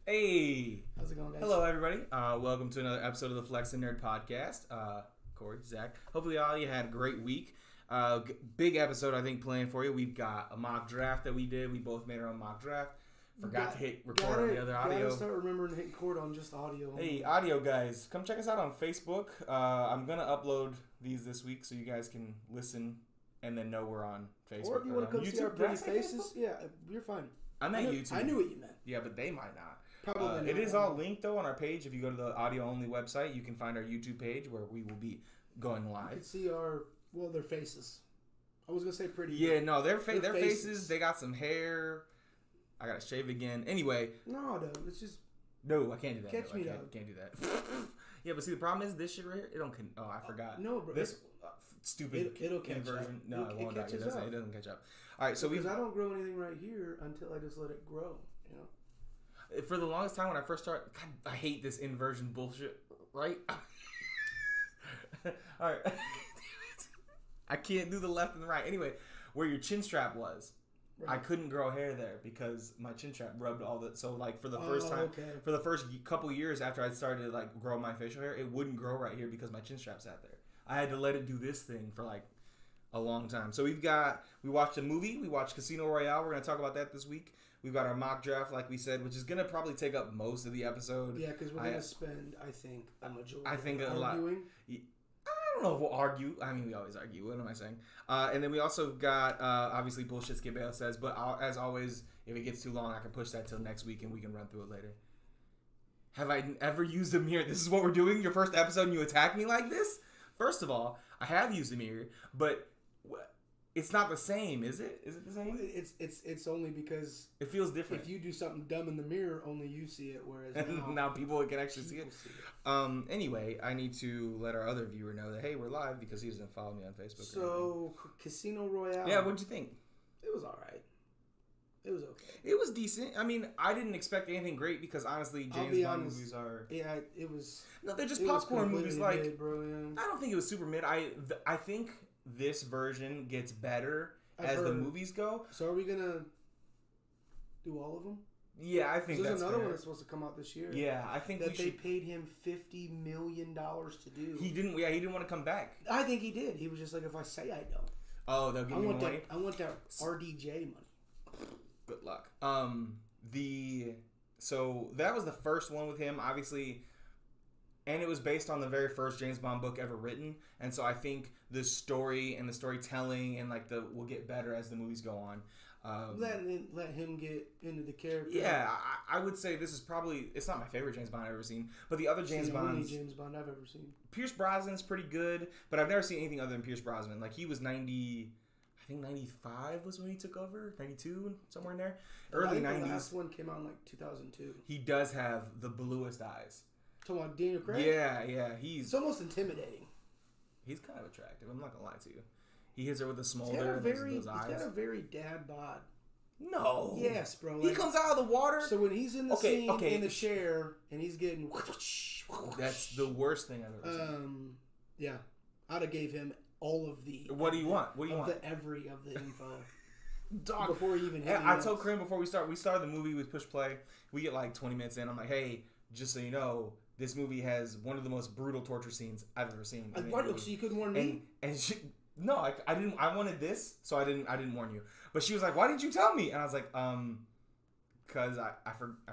Hey! How's it going, guys? Hello, everybody. Welcome to another episode of the Flex and Nerd Podcast. Corey, Zach. Hopefully all you had a great week. Big episode, I think, planned for you. We've got a mock draft that we did. We both made our own mock draft. Forgot to hit record on the other audio. Gotta start remembering to hit record on just audio. Hey, audio guys, come check us out on Facebook. I'm going to upload these this week so you guys can listen and then know we're on Facebook. Or if you want to come see our pretty faces, yeah, you're fine. I meant YouTube. I knew what you meant. Yeah, but they might not. Probably not. It is all linked, though, on our page. If you go to the audio-only website, you can find our YouTube page where we will be going live. You can see their faces. I was going to say pretty. Yeah, no, their faces, they got some hair. I got to shave again. Anyway. No, it's just. No, I can't do that. Catch me, I can't do that. Yeah, but see, the problem is this shit right here, it don't. Oh, I forgot. No, bro. This stupid it'll catch inversion. up. No, it won't. It doesn't catch up. All right, so because I don't grow anything right here until I just let it grow. You know. For the longest time when I first started, God, I hate this inversion bullshit. Right? All right. I can't do the left and the right. Anyway, where your chin strap was. Right. I couldn't grow hair there because my chin strap rubbed all the. So like for the first time, for the first couple years after I started to like grow my facial hair, it wouldn't grow right here because my chin strap sat there. I had to let it do this thing for like a long time. So we watched a movie. We watched Casino Royale. We're gonna talk about that this week. We've got our mock draft, like we said, which is gonna probably take up most of the episode. Yeah, because we're gonna spend, I think, a majority. I think of a lot. I don't know if we'll argue. I mean, we always argue. What am I saying? And then we also got, obviously, Bullshit Skip Bale says. But as always, if it gets too long, I can push that till next week and we can run through it later. Have I ever used a mirror? This is what we're doing? Your first episode and you attack me like this? First of all, I have used a mirror, but it's not the same, is it? Is it the same? It's only because it feels different. If you do something dumb in the mirror, only you see it, whereas now people can actually see it. Anyway, I need to let our other viewer know that hey, we're live because he doesn't follow me on Facebook. So Casino Royale. Yeah, what'd you think? It was all right. It was okay. It was decent. I mean, I didn't expect anything great because honestly, James Bond movies are. Yeah, it was. No, they're just popcorn movies. Like, mid, bro, yeah. I don't think it was super mid. I think this version gets better as the movies go. So are we gonna do all of them? Yeah, I think there's that's another fair. one that's supposed to come out this year. Yeah, I think that they paid him $50 million to do. He didn't. Yeah, he didn't want to come back. I think he did. He was just like, if I say I don't. Oh, they'll give me money. I want that RDJ money. Good luck. So that was the first one with him, obviously, and it was based on the very first James Bond book ever written. And so I think the story and the storytelling and like will get better as the movies go on. Let him get into the character. Yeah, I would say this is probably, it's not my favorite James Bond I've ever seen, but the other James Bonds. Only James Bond I've ever seen. Pierce Brosnan's pretty good, but I've never seen anything other than Pierce Brosnan. Like he was 90. I think 95 was when he took over. 92, somewhere in there. Early 90s. The last one came out in like 2002. He does have the bluest eyes. Talking about Daniel Craig? Yeah. It's almost intimidating. He's kind of attractive. I'm not going to lie to you. He hits her with a smolder and those eyes. He's got a very dad bod. No. Yes, bro. Like, he comes out of the water. So when he's in the scene in the chair and he's getting... That's the worst thing I've ever seen. Yeah. I'd have gave him all of the... What do you want? What do you want? The info. Dog. Before he even hit I told Kareem before we started the movie with push play. We get like 20 minutes in. I'm like, hey, just so you know, this movie has one of the most brutal torture scenes I've ever seen. So you couldn't warn me? And she... No, I didn't. I wanted this, so I didn't warn you. But she was like, "Why didn't you tell me?" And I was like, "Cause I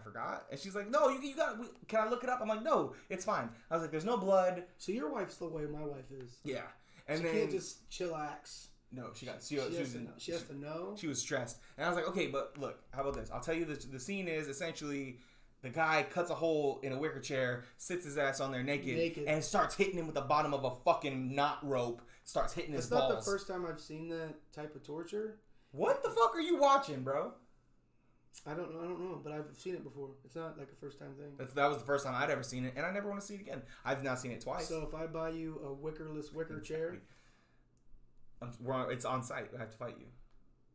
forgot." And she's like, "No, you got. Can I look it up?" I'm like, "No, it's fine." I was like, "There's no blood." So your wife's the way my wife is. Yeah, and she then can't just chillax. No, she has to know. She was stressed, and I was like, "Okay, but look, how about this? I'll tell you the scene is essentially." The guy cuts a hole in a wicker chair, sits his ass on there naked, and starts hitting him with the bottom of a fucking knot rope. Starts hitting his balls. It's not the first time I've seen that type of torture. What the fuck are you watching, bro? I don't know, but I've seen it before. It's not like a first time thing. That was the first time I'd ever seen it, and I never want to see it again. I've now seen it twice. So if I buy you a wickerless wicker chair, it's on site. I have to fight you.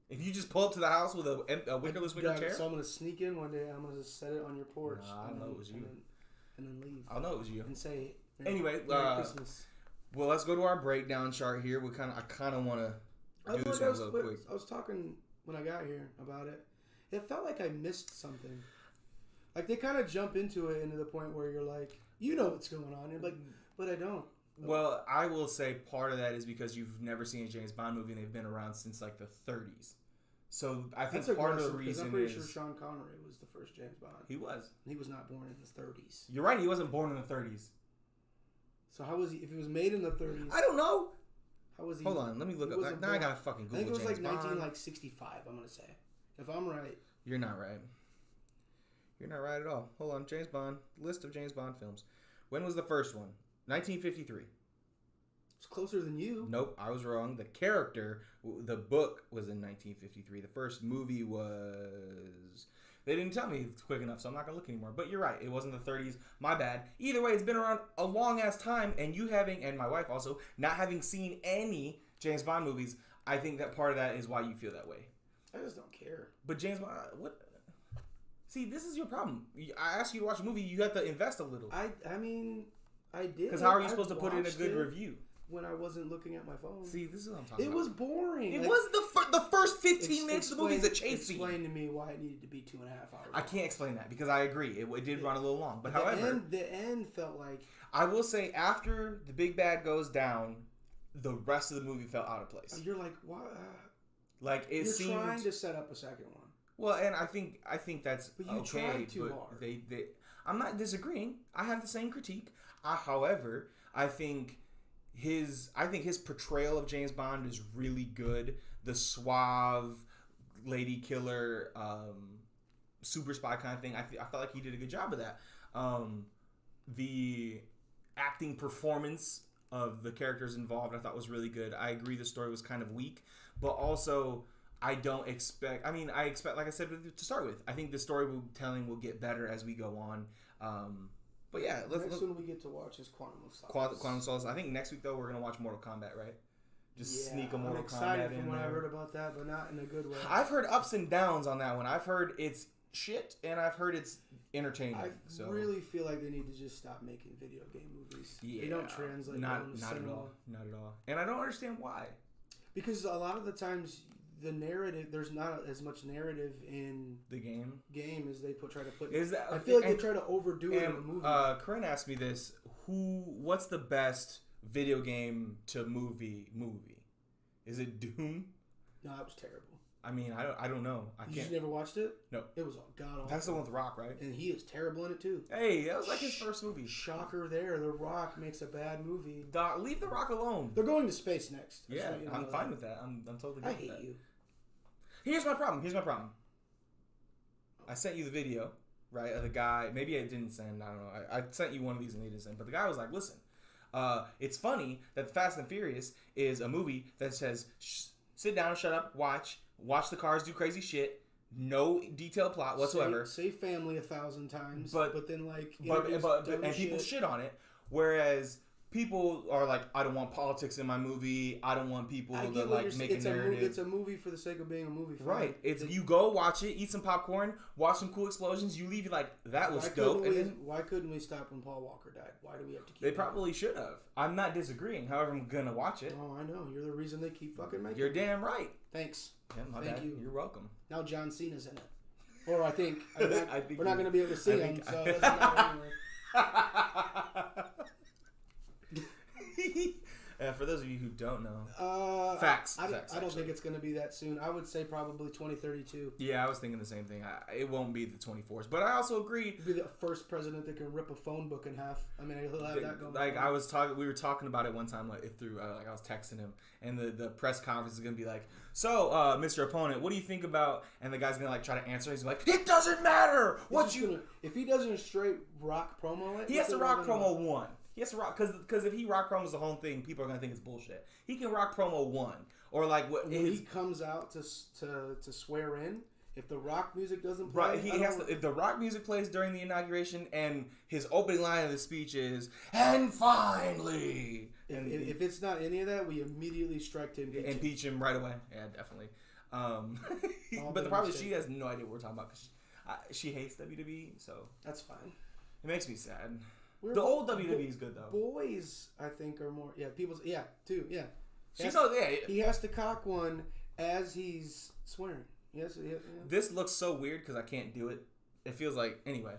If you just pull up to the house with a wickerless wicker chair, so I'm gonna sneak in one day. I'm gonna just set it on your porch. I'll know it was you, and then leave. I'll know it was you and say. Anyway, Merry Christmas. Well, let's go to our breakdown chart here. I kind of want to do this one real quick. I was talking when I got here about it. It felt like I missed something. Like, they kind of jump into it into the point where you're like, you know what's going on. And like, but I don't. Well, I will say part of that is because you've never seen a James Bond movie and they've been around since like the 30s. So I think part of the reason I'm pretty sure Sean Connery was the first James Bond. He was. He was not born in the 30s. You're right. He wasn't born in the 30s. So how was he? If he was made in the 30s, I don't know. How was he? Hold on, let me look up. Now I gotta fucking Google. I think it was James like Bond. 1965. I'm gonna say, if I'm right. You're not right. You're not right at all. Hold on, James Bond list of James Bond films. When was the first one? 1953. It's closer than you. Nope, I was wrong. The character, the book was in 1953. The first movie was... They didn't tell me quick enough, so I'm not going to look anymore. But you're right. It wasn't the 30s. My bad. Either way, it's been around a long-ass time, and you having, and my wife also, not having seen any James Bond movies, I think that part of that is why you feel that way. I just don't care. But James Bond... What? See, this is your problem. I asked you to watch a movie, you have to invest a little. I mean, I did. Because how are you supposed to put in a good review? When I wasn't looking at my phone. See, this is what I'm talking about. It was boring. It was the first 15 minutes of the movie is a chase scene. Explain to me why it needed to be 2.5 hours. I can't explain that because I agree. It did run a little long. But however... The end felt like... I will say after the big bad goes down, the rest of the movie felt out of place. You're like, what? Like, it seemed... You're trying to set up a second one. Well, and I think that's but you tried too hard. They I'm not disagreeing. I have the same critique. However, I think his portrayal of James Bond is really good. The suave lady killer, super spy kind of thing. I felt like he did a good job of that. The acting performance of the characters involved I thought was really good. I agree the story was kind of weak, but also I expect, like I said to start with, I think the storytelling will get better as we go on. But yeah, next one we get to watch is Quantum of Solace. Quantum of Solace. I think next week though we're gonna watch Mortal Kombat, right? Sneak a Mortal Kombat in. I'm excited from what I heard about that, but not in a good way. I've heard ups and downs on that one. I've heard it's shit, and I've heard it's entertaining. I really feel like they need to just stop making video game movies. Yeah, they don't translate not at all. Not at all. And I don't understand why. Because a lot of the times the narrative, there's not as much narrative in the game as they try to put. I feel like they try to overdo it in the movie. Corinne asked me this: what's the best video game to movie? Is it Doom? No, it was terrible. I mean, I don't know. You never watched it? No. It was all god awful. That's the one with Rock, right? And he is terrible in it too. Hey, that was like his first movie. Shocker there. The Rock makes a bad movie. Leave The Rock alone. They're going to space next. Yeah, I'm fine with that. I'm totally good with that. I hate you. Here's my problem. I sent you the video, right, of the guy. Maybe I didn't send. I don't know. I sent you one of these and they didn't send. But the guy was like, listen, it's funny that Fast and Furious is a movie that says, sit down, shut up, watch the cars do crazy shit, no detailed plot whatsoever. Say family 1,000 times, but then like, and people shit on it. Whereas people are like, I don't want politics in my movie. I don't want people to like make a narrative. It's a movie for the sake of being a movie. Right. You go watch it, eat some popcorn, watch some cool explosions. You leave, you're like, that was dope. Why couldn't we stop when Paul Walker died? Why do we have to keep? They probably should have. I'm not disagreeing. However, I'm gonna watch it. Oh, I know. You're the reason they keep fucking making. You're damn right. Thanks. Yeah, Thank you. You're welcome. Now John Cena's in it. Or I think we're not going to be able to see him. So that's not anyway. For those of you who don't know, facts. I don't think it's going to be that soon. I would say probably 2032. Yeah, I was thinking the same thing. It won't be the 24th, but I also agree. He'll be the first president that can rip a phone book in half. I mean, he'll have that going. Like we were talking about it one time, like I was texting him, and the press conference is going to be like, so, Mr. Opponent, what do you think about? And the guy's going to like try to answer. He's like, it doesn't matter if he doesn't straight rock promo it, he has to rock promo one. He has to rock because if he rock promos the whole thing, people are gonna think it's bullshit. He can rock promo one or like when he comes out to swear in. If the rock music doesn't play, right? He has to. If the rock music plays during the inauguration and his opening line of the speech is "and finally," if it's not any of that, we immediately strike to impeach him right away. Yeah, definitely. But the problem is she has no idea what we're talking about because she hates WWE, so that's fine. It makes me sad. The old WWE is good though. Boys, I think, are more. Yeah, too. Yeah. He has to cock one as he's swearing. Yes. Yeah. This looks so weird because I can't do it It feels like anyway.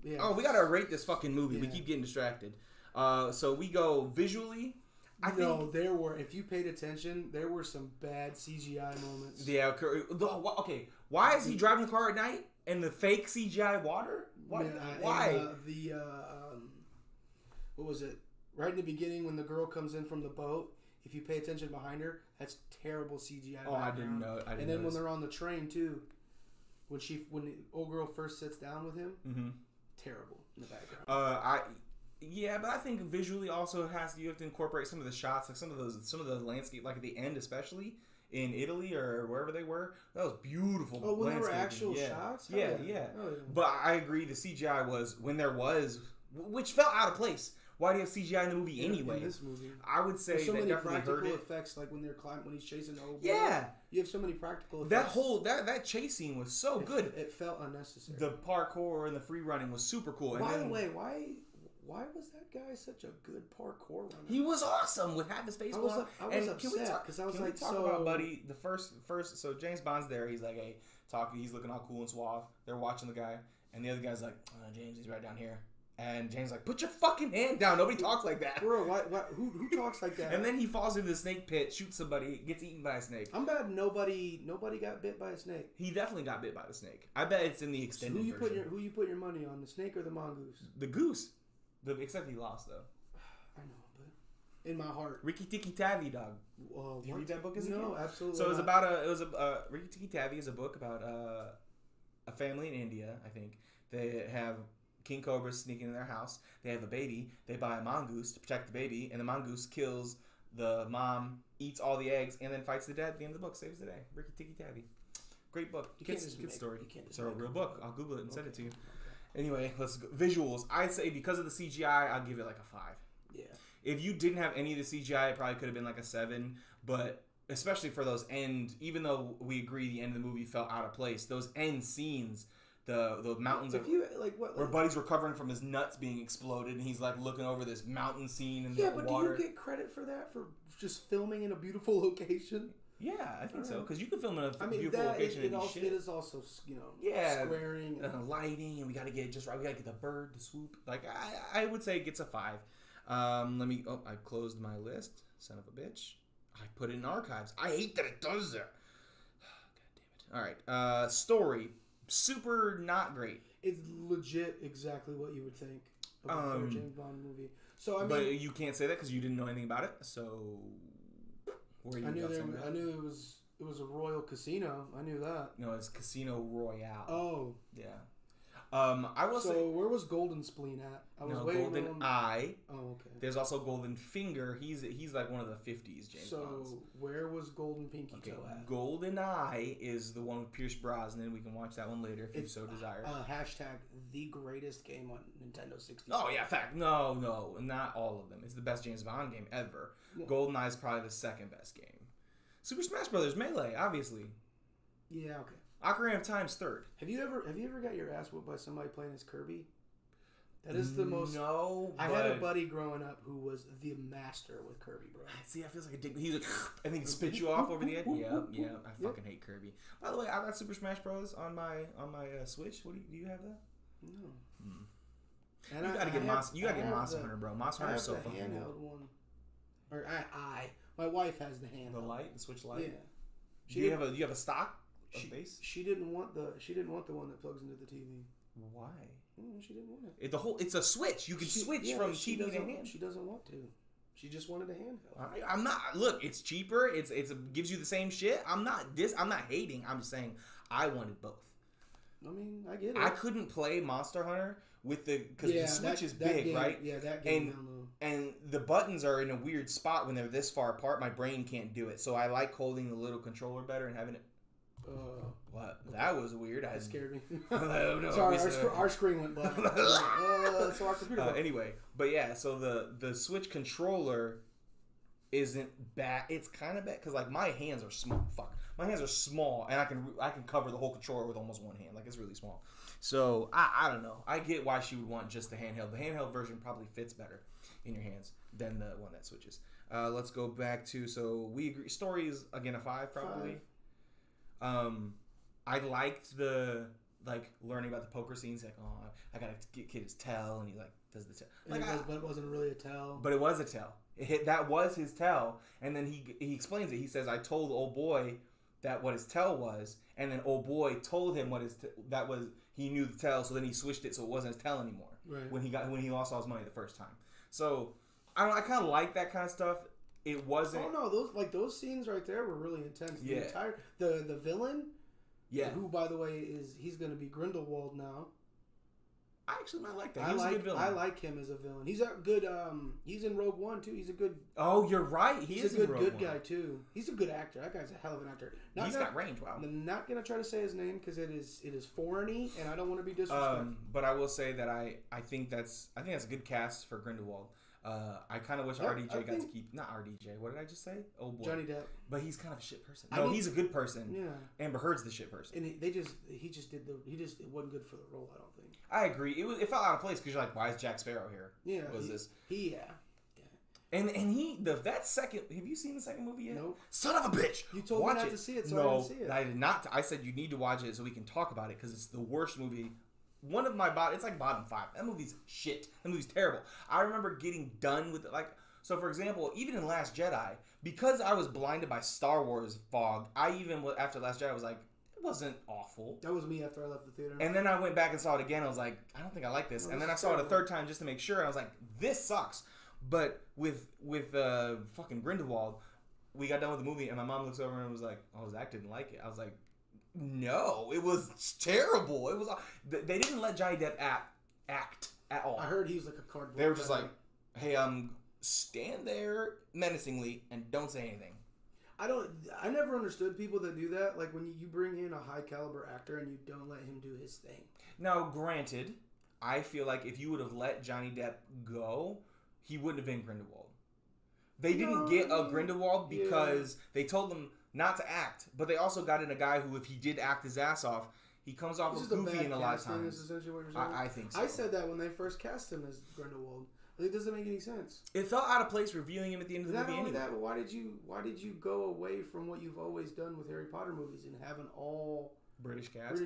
Yeah. Oh, we gotta rate this fucking movie. Yeah. We keep getting distracted. So we go visually. I think there were. If you paid attention, there were some bad CGI moments. Yeah. Okay. Why is he driving the car at night and the fake CGI water? Why? What was it? Right in the beginning, when the girl comes in from the boat, if you pay attention behind her, that's terrible CGI. Oh, background. I didn't know. And then when they're on the train too, when the old girl first sits down with him, terrible in the background. Yeah, but I think visually also you have to incorporate some of the shots, like some of the landscape, like at the end, especially in Italy or wherever they were. That was beautiful. Oh, when there were actual shots? Yeah. Oh, yeah. But I agree, the CGI was, when there was, which felt out of place. Why do you have CGI in the movie anyway? In this movie, I would say so that many definitely hurt it. effects, like when when he's chasing the old boy. Yeah, you have so many practical effects. That chase scene was so good. It felt unnecessary. The parkour and the free running was super cool. By the way, why was that guy such a good parkour runner? He was awesome with half his face blown. I was upset because I was like, talk about Buddy? The first. So James Bond's there. He's like, hey, talking. He's looking all cool and suave. They're watching the guy, and the other guy's like, James, he's right down here. And James like, put your fucking hand down. Nobody talks like that. Bro, who talks like that? And then he falls into the snake pit, shoots somebody, gets eaten by a snake. I'm bad. Nobody got bit by a snake. He definitely got bit by the snake. I bet it's in the extended version. Who you put your money on, the snake or the mongoose? The goose. Except he lost though. I know, but in my heart, Ricky Tikki Tavi, dog. Did you read that book as a kid? No, absolutely. So it was Ricky Tikki Tavi is a book about a family in India. I think they have king cobras sneaking in their house. They have a baby. They buy a mongoose to protect the baby, and the mongoose kills the mom, eats all the eggs, and then fights the dad at the end of the book. Saves the day. Ricky Tikki Tavi. Great book. Good story. It's a real book. I'll Google it and send it to you. Anyway, let's go. Visuals. I'd say because of the CGI, I'll give it like a 5. Yeah. If you didn't have any of the CGI, it probably could have been like a 7. But especially for those even though we agree the end of the movie felt out of place, those end scenes, the mountains where Buddy's recovering from his nuts being exploded, and he's like looking over this mountain scene and the water. Yeah, but do you get credit for that, for just filming in a beautiful location? Yeah, I think so. Because you can film in a beautiful location and it is also, squaring and lighting, and we got to get it just right. We got to get the bird to swoop. Like I would say it gets a 5. I closed my list. Son of a bitch. I put it in archives. I hate that it does that. God damn it. All right. Story. Super not great. It's legit exactly what you would think of a James Bond movie. So but you can't say that because you didn't know anything about it. So I knew it was a Royal Casino. I knew that. No, it's Casino Royale. Oh yeah. I will say. So where was Golden Spleen at? Golden Eye. Oh, okay. There's also Golden Finger. He's like one of the 50s James Bonds. So where was Golden Pinky Toe at? Golden Eye is the one with Pierce Brosnan. We can watch that one later if you so desire. Hashtag the greatest game on Nintendo 64. Oh yeah, fact. No, not all of them. It's the best James Bond game ever. Yeah. Golden Eye is probably the second best game. Super Smash Brothers Melee, obviously. Yeah, okay. Ocarina of Time's third. Have you ever got your ass whooped by somebody playing as Kirby? That is the most. No, I had a buddy growing up who was the master with Kirby, bro. See, I feel like a dick. He's like, and then he spit you off over the edge. Yeah. I fucking hate Kirby. By the way, I got Super Smash Bros. on my Switch. What do you have that? No. And you gotta get Monster Hunter, bro. Monster Hunter is so fucking handheld one. Or my wife has the handheld. The light, the Switch light. Yeah. Do you have a stock? She didn't want the one that plugs into the TV. Why? She didn't want it. It's a switch. You can switch from TV to hand. She doesn't want to. She just wanted a handheld. I'm not. Look, it's cheaper. It gives you the same shit. I'm not hating. I'm just saying I wanted both. I mean, I get it. I couldn't play Monster Hunter because the Switch is big, game, right? Yeah, that game. And the buttons are in a weird spot when they're this far apart. My brain can't do it, so I like holding the little controller better and having it. What? That was weird. That scared me. No, sorry, our screen went black. So our computer. Anyway, but yeah, so the Switch controller isn't bad. It's kind of bad because like my hands are small. My hands are small, and I can cover the whole controller with almost one hand. Like it's really small. So I don't know. I get why she would want just the handheld. The handheld version probably fits better in your hands than the one that switches. Let's go back to we agree. Story is again a 5 probably. 5. I liked the like learning about the poker scene. He's like, oh, I gotta get kid his tell, and he like does the tell. Like, but it wasn't really a tell. But it was a tell. That was his tell, and then he explains it. He says, I told old boy that what his tell was, and then old boy told him what that was. He knew the tell, so then he switched it so it wasn't his tell anymore. Right. When he lost all his money the first time. So I kind of like that kind of stuff. It wasn't. Oh no, those scenes right there were really intense. Yeah. The villain. Yeah. Who, by the way, he's going to be Grindelwald now. I actually might like that. He was a good villain. I like him as a villain. He's a good. He's in Rogue One too. He's a good. Oh, you're right. He's a good guy too. He's a good actor. That guy's a hell of an actor. He's got range. Wow. I'm not gonna try to say his name because it is foreigny, and I don't want to be disrespectful. But I will say that I think that's a good cast for Grindelwald. I kind of wish RDJ got to keep not RDJ. What did I just say? Oh boy, Johnny Depp. But he's kind of a shit person. No, he's a good person. Yeah. Amber Heard's the shit person. And it wasn't good for the role. I don't think. I agree. It felt out of place because you're like, why is Jack Sparrow here? Yeah. Yeah. And that second. Have you seen the second movie yet? Nope. Son of a bitch. You told me not to see it, so I didn't see it. I did not. I said you need to watch it so we can talk about it because it's the worst movie. One of my it's like bottom 5. That movie's shit. That movie's terrible. I remember getting done with it. Like, so for example, even in Last Jedi, because I was blinded by Star Wars fog, after Last Jedi was like, it wasn't awful. That was me after I left the theater. And then I went back and saw it again. I was like, I don't think I like this. And then I saw it a third time just to make sure. And I was like, this sucks. But with fucking Grindelwald, we got done with the movie, and my mom looks over and was like, "Oh, Zach didn't like it." I was like, "No, it was terrible. It was. They didn't let Johnny Depp act at all." I heard he was like a cardboard. They were just like, "Hey, stand there menacingly and don't say anything." I never understood people that do that. Like when you bring in a high caliber actor and you don't let him do his thing. Now, granted, I feel like if you would have let Johnny Depp go, he wouldn't have been Grindelwald. They didn't get a Grindelwald because they told him not to act, but they also got in a guy who, if he did act his ass off, he comes off as goofy in a lot of times. Is essentially what you're saying? I think so. I said that when they first cast him as Grindelwald. It doesn't make any sense. It felt out of place reviewing him at the end of the movie. Not only that, but why did you go away from what you've always done with Harry Potter movies and have an all British cast?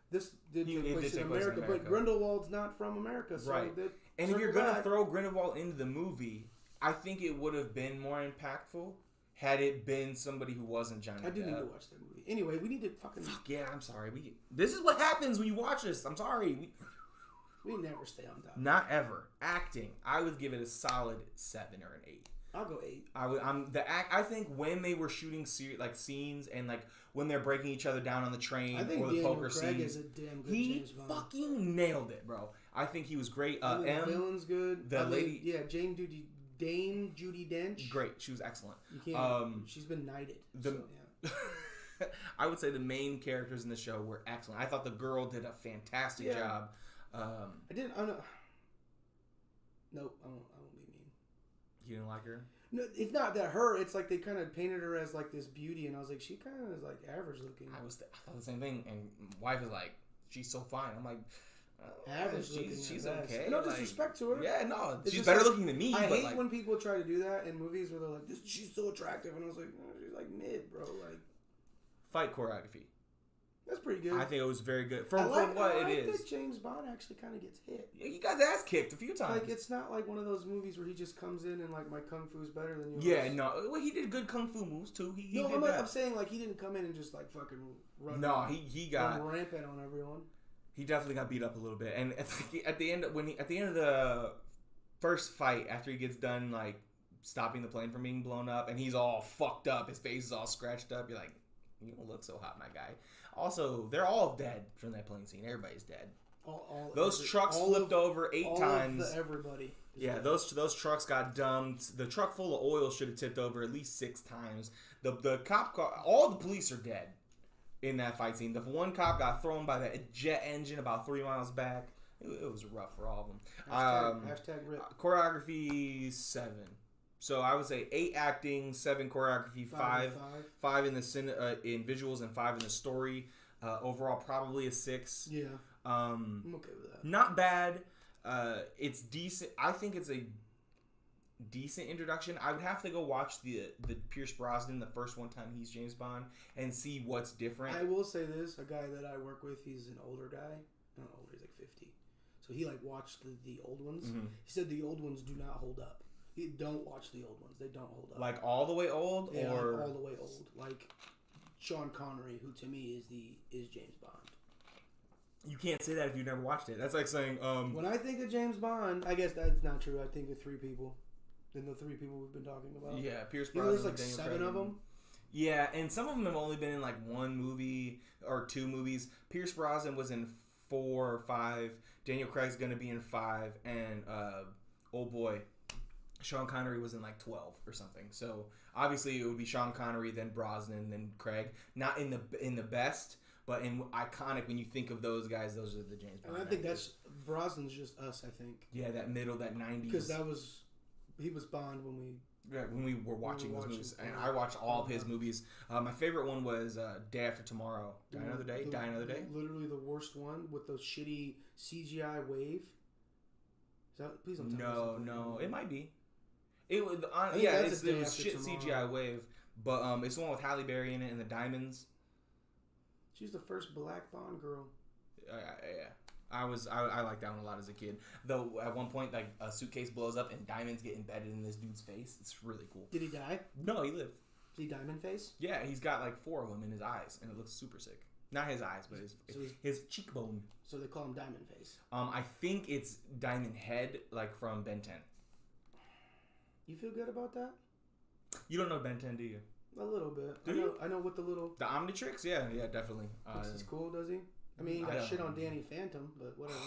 This did take place in America, but Grindelwald's not from America, so right. And if you're gonna throw Grindelwald into the movie, I think it would have been more impactful had it been somebody who wasn't Johnny Depp. I do need to watch that movie. Anyway, we need to fucking. Fuck yeah! I'm sorry. This is what happens when you watch this. I'm sorry. We never stay on top. Not ever. Acting, I would give it a solid 7 or an 8. I'll go 8. I think when they were shooting scenes and like when they're breaking each other down on the train or the poker scene, is a damn good he James Bond. Fucking nailed it, bro. I think he was great. The villain's good. The lady, Dame Judi Dench, great. She was excellent. You can't. She's been knighted. I would say the main characters in the show were excellent. I thought the girl did a fantastic job. Nope, I won't be mean. You didn't like her? No, it's not that it's like they kind of painted her as like this beauty, and I was like, she kind of is like average looking. I thought the same thing, and my wife is like, she's so fine. I'm like, average looking. She's okay. No disrespect to her. Yeah, no, she's better looking than me. I hate when people try to do that in movies where they're like, she's so attractive, and I was like, she's like mid, bro. Like fight choreography. That's pretty good. I think it was very good for what it is. That James Bond actually kind of gets hit. Yeah, he got his ass kicked a few times. Like it's not like one of those movies where he just comes in and like my kung fu's better than yours. Yeah, no. Well, he did good kung fu moves too. I'm saying like he didn't come in and just like fucking run. No, he got rampant on everyone. He definitely got beat up a little bit, and at the end of the first fight, after he gets done like stopping the plane from being blown up, and he's all fucked up, his face is all scratched up. You're like, you don't look so hot, my guy. Also, they're all dead from that plane scene. Everybody's dead. Those trucks flipped over 8 times. Everybody. Yeah, those trucks got dumped. The truck full of oil should have tipped over at least 6 times. The cop car, all the police are dead in that fight scene. The one cop got thrown by that jet engine about 3 miles back. It was rough for all of them. Hashtag rip. Choreography 7. So I would say 8 acting, 7 choreography, 5 in the in visuals, and 5 in the story. Overall, probably a 6. Yeah, I'm okay with that. Not bad. It's decent. I think it's a decent introduction. I would have to go watch the Pierce Brosnan the first one time he's James Bond and see what's different. I will say this: a guy that I work with, he's an older guy. Not older, he's like 50. So he like watched the old ones. Mm-hmm. He said the old ones do not hold up. Don't watch the old ones; they don't hold up. Like all the way old, yeah, or like all the way old, like Sean Connery, who to me is James Bond. You can't say that if you've never watched it. That's like saying when I think of James Bond, I guess that's not true. I think of three people. Than the three people we've been talking about. Yeah, Pierce Brosnan. There's like Daniel 7 Craig. Of them. Yeah, and some of them have only been in like one movie or two movies. Pierce Brosnan was in 4 or 5. Daniel Craig's gonna be in 5, and old boy, Sean Connery was in like 12 or something. So obviously it would be Sean Connery, then Brosnan, then Craig. Not in the best, but in iconic. When you think of those guys, those are the James Bond. And I think that's Brosnan's just us. I think. Yeah, that middle, that 90s. Because he was Bond when we were watching those movies, and I watched all of his movies. My favorite one was Day After Tomorrow. Die Another Day. Literally the worst one with the shitty CGI wave. Is that, please don't tell me. No, it might be. It was it was shit CGI wave, but it's the one with Halle Berry in it and the diamonds. She's the first black Bond girl. Yeah. I liked that one a lot as a kid. Though at one point, like a suitcase blows up and diamonds get embedded in this dude's face. It's really cool. Did he die? No, he lived. Is he diamond face? Yeah, he's got like 4 of them in his eyes, and it looks super sick. Not his eyes, but his cheekbone. So they call him Diamond Face. I think it's Diamond Head, like from Ben 10. You feel good about that? You don't know Ben 10, do you? A little bit. Do you? I know what the Omnitrix? Yeah, definitely. He's cool, does he? I mean, he got shit on Danny Phantom, but whatever.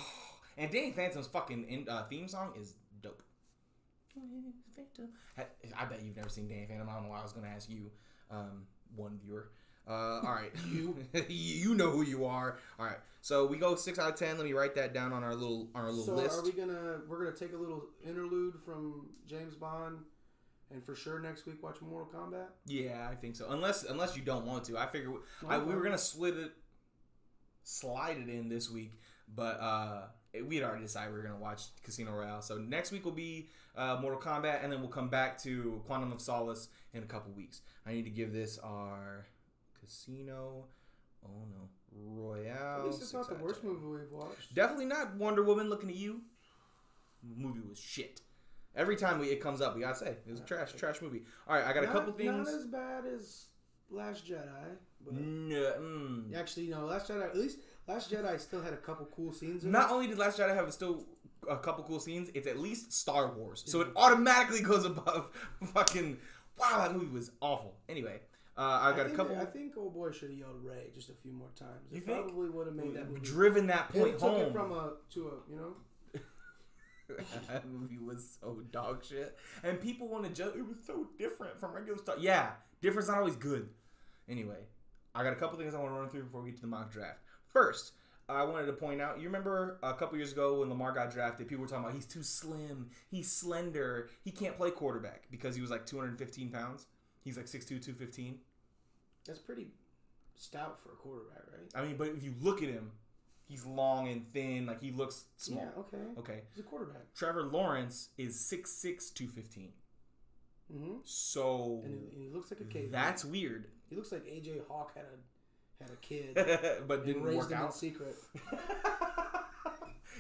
And Danny Phantom's fucking theme song is dope. Phantom. I bet you've never seen Danny Phantom. I don't know why I was going to ask you, one viewer. All right, you know who you are. All right, so we go 6 out of 10. Let me write that down on our little list. So we're gonna take a little interlude from James Bond, and for sure next week watch Mortal Kombat. Yeah, I think so. Unless you don't want to, I figure we were gonna slide it in this week, but we had already decided we were going to watch Casino Royale. So next week will be Mortal Kombat, and then we'll come back to Quantum of Solace in a couple weeks. I need to give this our Casino Royale. At least it's not the worst movie we've watched. Definitely not. Wonder Woman, looking at you. The movie was shit. Every time it comes up, we gotta say it was a trash movie. All right, I got a couple things. Not as bad as Last Jedi. But no, actually, no. Last Jedi. At least Last Jedi still had a couple cool scenes in Not only did Last Jedi have still a couple cool scenes, it's at least Star Wars, so it automatically goes above fucking. Wow, that movie was awful. Anyway, I think old boy should have yelled Ray just a few more times. You think? Probably would have made that movie. Driven that point home. Took it from you know. That movie was so dog shit, and people want to judge. It was so different from regular stuff. Yeah, different's not always good. Anyway, I got a couple things I want to run through before we get to the mock draft. First, I wanted to point out, you remember a couple years ago when Lamar got drafted, people were talking about he's too slim, he's slender, he can't play quarterback because he was like 215 pounds. He's like 6'2", 215. That's pretty stout for a quarterback, right? I mean, but if you look at him, he's long and thin, like he looks small. Yeah, okay. He's a quarterback. Trevor Lawrence is 6'6", 215. Mm-hmm. So and he looks like a kid. That's weird. He looks like AJ Hawk had a kid, but didn't raised work him out in secret.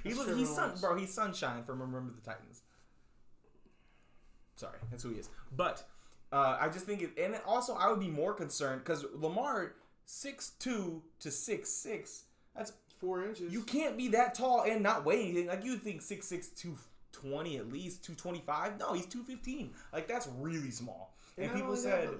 He's Sunshine from Remember the Titans. Sorry, that's who he is. But I just think and also I would be more concerned because Lamar 6'2" to 6'6", that's 4 inches. You can't be that tall and not weigh anything. Like you would think 6'6", 220 at least, 225. No, he's 215. Like that's really small. And people said,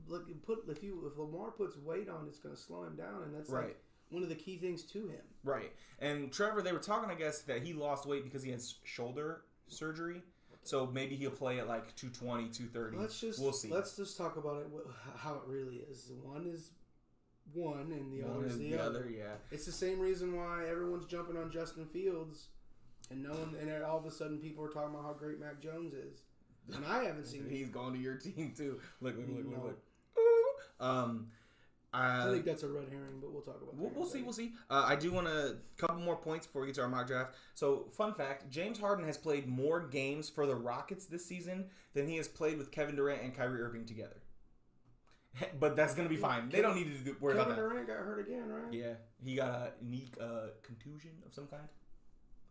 if Lamar puts weight on, it's going to slow him down, and that's right. Like one of the key things to him. Right. And Trevor, they were talking, I guess, that he lost weight because he had shoulder surgery. So maybe he'll play at like 220, 230. We'll see. Let's just talk about it, how it really is. One is one, and the other is the other. Yeah. It's the same reason why everyone's jumping on Justin Fields, and and all of a sudden people are talking about how great Mac Jones is. And I haven't seen He's going to your team too. Look. I think that's a red herring, but we'll talk about that. We'll see. I do want a couple more points before we get to our mock draft. So, fun fact, James Harden has played more games for the Rockets this season than he has played with Kevin Durant and Kyrie Irving together. But that's going to be fine. They don't need to worry about that. Kevin Durant got hurt again, right? Yeah. He got a knee contusion of some kind.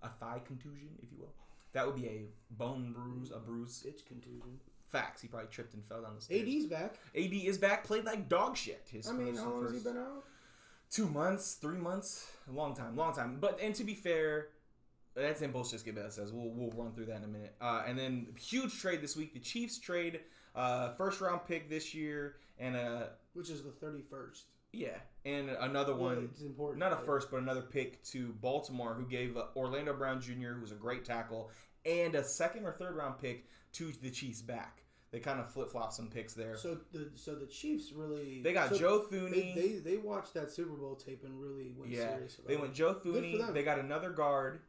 A thigh contusion, if you will. That would be a bone bruise, a bruise. Bitch contusion. Facts. He probably tripped and fell down the stairs. AD's back. AD is back. Played like dog shit. How long has he been out? 2 months, 3 months. A long time. And to be fair, that's in bullshit skip that says. We'll run through that in a minute. And then huge trade this week. The Chiefs trade first round pick this year and which is the 31st. Yeah, and another one. It's important. Not a first, but another pick to Baltimore, who gave Orlando Brown Jr., who was a great tackle, and a second or third round pick to the Chiefs back. They kind of flip flop some picks there. So the Chiefs really they got Joe Thuney. They watched that Super Bowl tape and really went serious about it. They went Joe Thuney. They got another guard.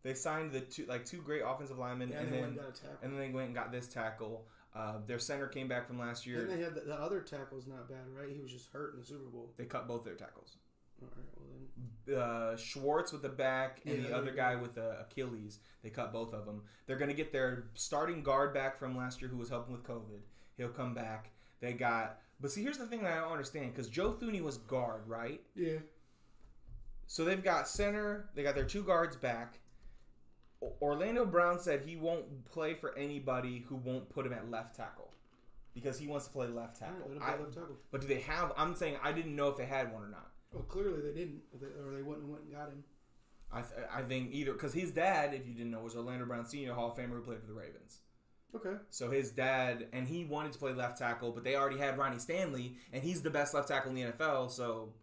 They signed the two great offensive linemen, and then they went and got this tackle. Their center came back from last year. And they had the other tackle's not bad, right? He was just hurt in the Super Bowl. They cut both their tackles. All right, well then. Schwartz with the back and the other guy with the Achilles. They cut both of them. They're going to get their starting guard back from last year who was helping with COVID. He'll come back. But see, here's the thing that I don't understand, because Joe Thuney was guard, right? Yeah. So they've got center. They got their two guards back. Orlando Brown said he won't play for anybody who won't put him at left tackle because he wants to play left tackle. Left tackle. But do they have? I'm saying I didn't know if they had one or not. Well, clearly they didn't, or they wouldn't have went and got him. I think either because his dad, if you didn't know, was Orlando Brown Sr., Hall of Famer who played for the Ravens. Okay. So his dad, and he wanted to play left tackle, but they already had Ronnie Stanley, and he's the best left tackle in the NFL. So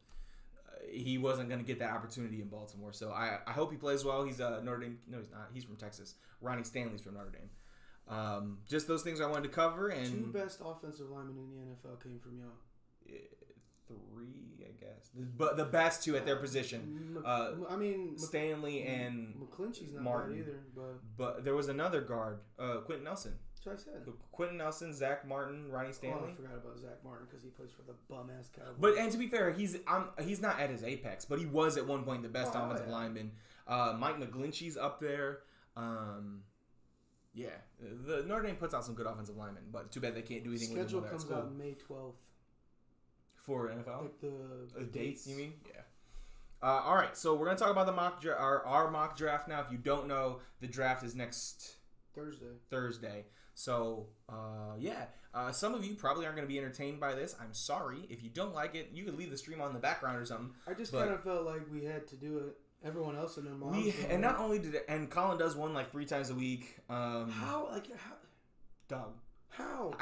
he wasn't going to get that opportunity in Baltimore. So I hope he plays well. He's Notre Dame. No, he's not. He's from Texas. Ronnie Stanley's from Notre Dame. Just those things I wanted to cover. And two best offensive linemen in the NFL came from y'all. 3, I guess. But the best two at their position. Stanley and McClinchy's not Martin. bad either. But there was another guard, Quentin Nelson. That's what I said. Quentin Nelson, Zach Martin, Ronnie Stanley. Oh, I forgot about Zach Martin because he plays for the bum-ass Cowboys. But and to be fair, he's not at his apex, but he was at one point the best offensive lineman. Mike McGlinchey's up there. The Notre Dame puts out some good offensive linemen, but too bad they can't do anything with them. Schedule comes out May 12th. For NFL? Like the dates, you mean? Yeah. All right, so we're going to talk about our mock draft now. If you don't know, the draft is next Thursday. So, some of you probably aren't going to be entertained by this. I'm sorry. If you don't like it, you could leave the stream on in the background or something. I just kind of felt like we had to do it. Everyone else in their mom. And not only did it, and Colin does one like 3 times a week. How? Dog. How?